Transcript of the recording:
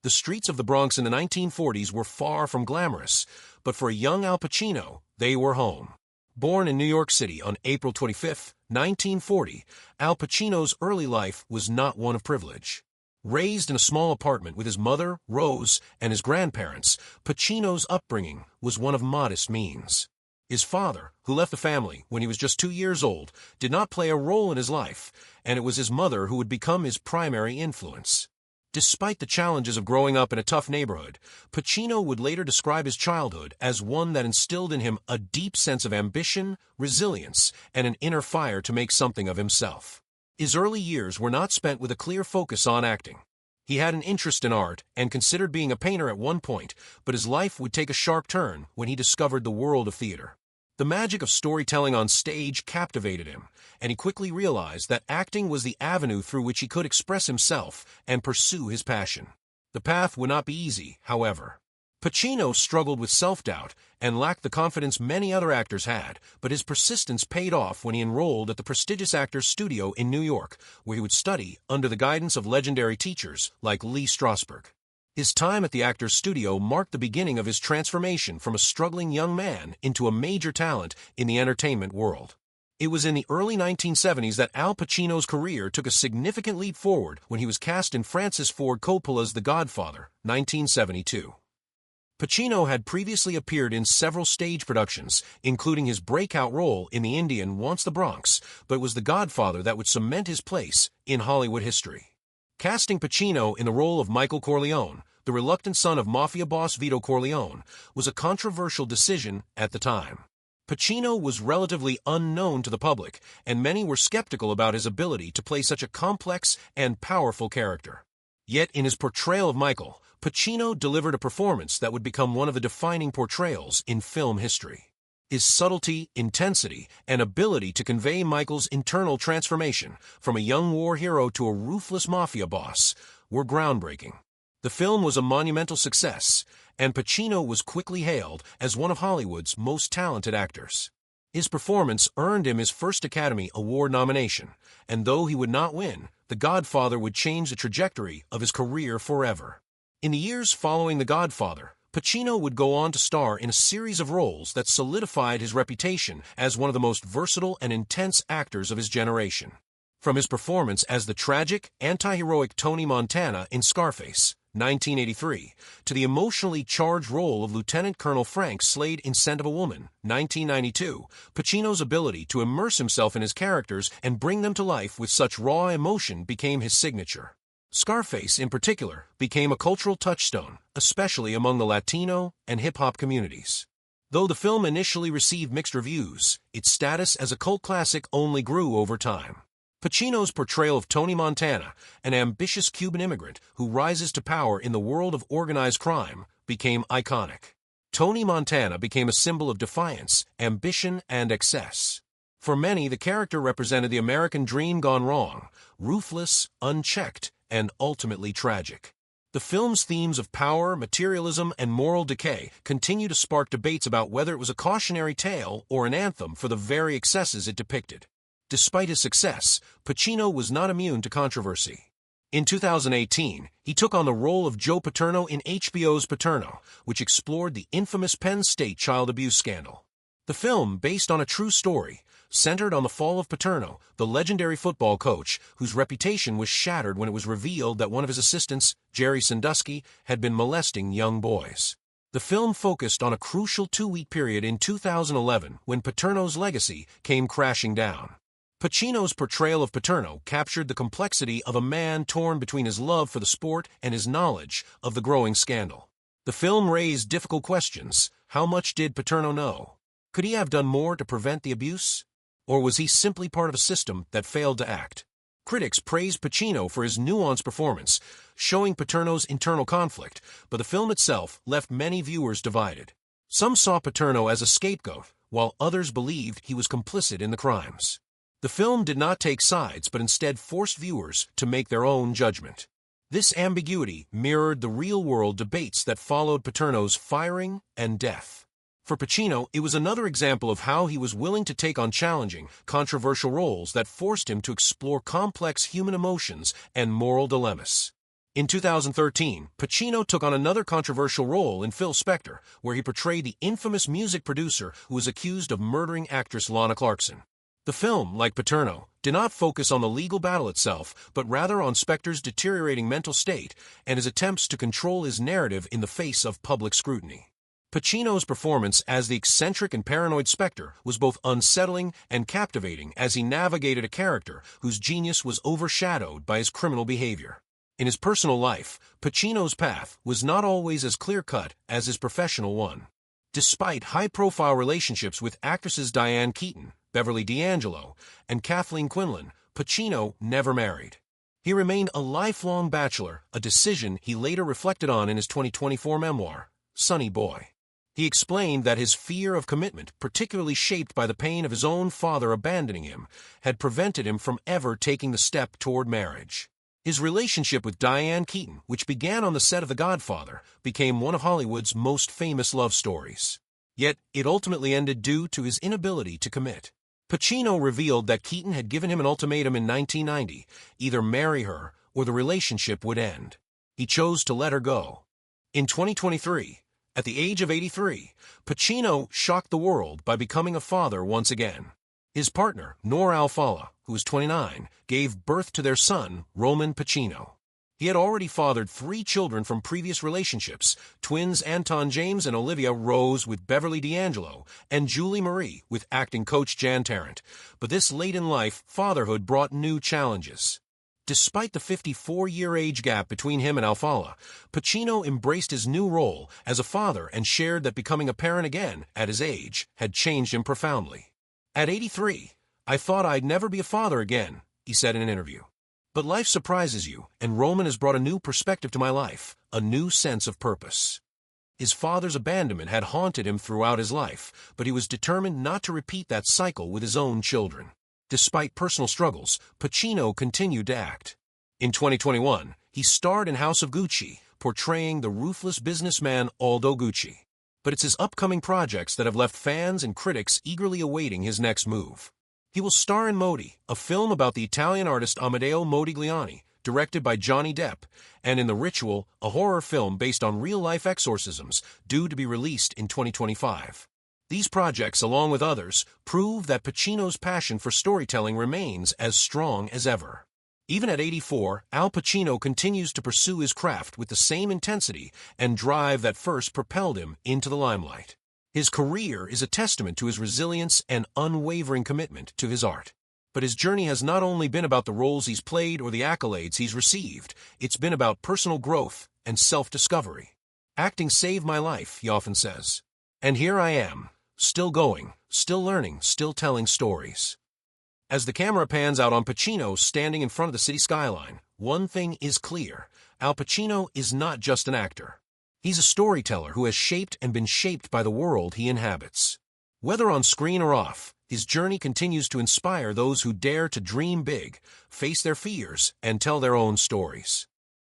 The streets of the Bronx in the 1940s were far from glamorous, but for a young Al Pacino, they were home. Born in New York City on April 25, 1940, Al Pacino's early life was not one of privilege. Raised in a small apartment with his mother, Rose, and his grandparents, Pacino's upbringing was one of modest means. His father, who left the family when he was just 2 years old, did not play a role in his life, and it was his mother who would become his primary influence. Despite the challenges of growing up in a tough neighborhood, Pacino would later describe his childhood as one that instilled in him a deep sense of ambition, resilience, and an inner fire to make something of himself. His early years were not spent with a clear focus on acting. He had an interest in art and considered being a painter at one point, but his life would take a sharp turn when he discovered the world of theater. The magic of storytelling on stage captivated him, and he quickly realized that acting was the avenue through which he could express himself and pursue his passion. The path would not be easy, however. Pacino struggled with self-doubt and lacked the confidence many other actors had, but his persistence paid off when he enrolled at the prestigious Actors Studio in New York, where he would study under the guidance of legendary teachers like Lee Strasberg. His time at the Actors Studio marked the beginning of his transformation from a struggling young man into a major talent in the entertainment world. It was in the early 1970s that Al Pacino's career took a significant leap forward when he was cast in Francis Ford Coppola's The Godfather, 1972. Pacino had previously appeared in several stage productions, including his breakout role in The Indian Wants the Bronx, but it was The Godfather that would cement his place in Hollywood history. Casting Pacino in the role of Michael Corleone, the reluctant son of mafia boss Vito Corleone, was a controversial decision at the time. Pacino was relatively unknown to the public, and many were skeptical about his ability to play such a complex and powerful character. Yet in his portrayal of Michael, Pacino delivered a performance that would become one of the defining portrayals in film history. His subtlety, intensity, and ability to convey Michael's internal transformation from a young war hero to a ruthless mafia boss were groundbreaking. The film was a monumental success, and Pacino was quickly hailed as one of Hollywood's most talented actors. His performance earned him his first Academy Award nomination, and though he would not win, The Godfather would change the trajectory of his career forever. In the years following The Godfather, Pacino would go on to star in a series of roles that solidified his reputation as one of the most versatile and intense actors of his generation. From his performance as the tragic, anti-heroic Tony Montana in Scarface, 1983, to the emotionally charged role of Lieutenant Colonel Frank Slade in Scent of a Woman, 1992, Pacino's ability to immerse himself in his characters and bring them to life with such raw emotion became his signature. Scarface, in particular, became a cultural touchstone, especially among the Latino and hip-hop communities. Though the film initially received mixed reviews, its status as a cult classic only grew over time. Pacino's portrayal of Tony Montana, an ambitious Cuban immigrant who rises to power in the world of organized crime, became iconic. Tony Montana became a symbol of defiance, ambition, and excess. For many, the character represented the American dream gone wrong, ruthless, unchecked, and ultimately tragic. The film's themes of power, materialism, and moral decay continue to spark debates about whether it was a cautionary tale or an anthem for the very excesses it depicted. Despite his success, Pacino was not immune to controversy. In 2018, he took on the role of Joe Paterno in HBO's Paterno, which explored the infamous Penn State child abuse scandal. The film, based on a true story, centered on the fall of Paterno, the legendary football coach whose reputation was shattered when it was revealed that one of his assistants, Jerry Sandusky, had been molesting young boys. The film focused on a crucial 2-week period in 2011 when Paterno's legacy came crashing down. Pacino's portrayal of Paterno captured the complexity of a man torn between his love for the sport and his knowledge of the growing scandal. The film raised difficult questions. How much did Paterno know? Could he have done more to prevent the abuse? Or was he simply part of a system that failed to act? Critics praised Pacino for his nuanced performance, showing Paterno's internal conflict, but the film itself left many viewers divided. Some saw Paterno as a scapegoat, while others believed he was complicit in the crimes. The film did not take sides, but instead forced viewers to make their own judgment. This ambiguity mirrored the real-world debates that followed Paterno's firing and death. For Pacino, it was another example of how he was willing to take on challenging, controversial roles that forced him to explore complex human emotions and moral dilemmas. In 2013, Pacino took on another controversial role in Phil Spector, where he portrayed the infamous music producer who was accused of murdering actress Lana Clarkson. The film, like Paterno, did not focus on the legal battle itself, but rather on Spector's deteriorating mental state and his attempts to control his narrative in the face of public scrutiny. Pacino's performance as the eccentric and paranoid Spector was both unsettling and captivating as he navigated a character whose genius was overshadowed by his criminal behavior. In his personal life, Pacino's path was not always as clear-cut as his professional one. Despite high-profile relationships with actresses Diane Keaton, Beverly D'Angelo, and Kathleen Quinlan, Pacino never married. He remained a lifelong bachelor, a decision he later reflected on in his 2024 memoir, Sonny Boy. He explained that his fear of commitment, particularly shaped by the pain of his own father abandoning him, had prevented him from ever taking the step toward marriage. His relationship with Diane Keaton, which began on the set of The Godfather, became one of Hollywood's most famous love stories. Yet, it ultimately ended due to his inability to commit. Pacino revealed that Keaton had given him an ultimatum in 1990, either marry her or the relationship would end. He chose to let her go. In 2023, at the age of 83, Pacino shocked the world by becoming a father once again. His partner, Noor Al-Fallah, who was 29, gave birth to their son, Roman Pacino. He had already fathered 3 children from previous relationships, twins Anton James and Olivia Rose with Beverly D'Angelo, and Julie Marie with acting coach Jan Tarrant. But this late-in-life fatherhood brought new challenges. Despite the 54-year age gap between him and Al-Fallah, Pacino embraced his new role as a father and shared that becoming a parent again, at his age, had changed him profoundly. At 83, I thought I'd never be a father again, he said in an interview. But life surprises you, and Roman has brought a new perspective to my life, a new sense of purpose. His father's abandonment had haunted him throughout his life, but he was determined not to repeat that cycle with his own children. Despite personal struggles, Pacino continued to act. In 2021, he starred in House of Gucci, portraying the ruthless businessman Aldo Gucci. But it's his upcoming projects that have left fans and critics eagerly awaiting his next move. He will star in Modi, a film about the Italian artist Amedeo Modigliani, directed by Johnny Depp, and in The Ritual, a horror film based on real-life exorcisms, due to be released in 2025. These projects, along with others, prove that Pacino's passion for storytelling remains as strong as ever. Even at 84, Al Pacino continues to pursue his craft with the same intensity and drive that first propelled him into the limelight. His career is a testament to his resilience and unwavering commitment to his art. But his journey has not only been about the roles he's played or the accolades he's received, it's been about personal growth and self-discovery. Acting saved my life, he often says. And here I am, still going, still learning, still telling stories. As the camera pans out on Pacino standing in front of the city skyline, one thing is clear: Al Pacino is not just an actor. He's a storyteller who has shaped and been shaped by the world he inhabits. Whether on screen or off, his journey continues to inspire those who dare to dream big, face their fears, and tell their own stories.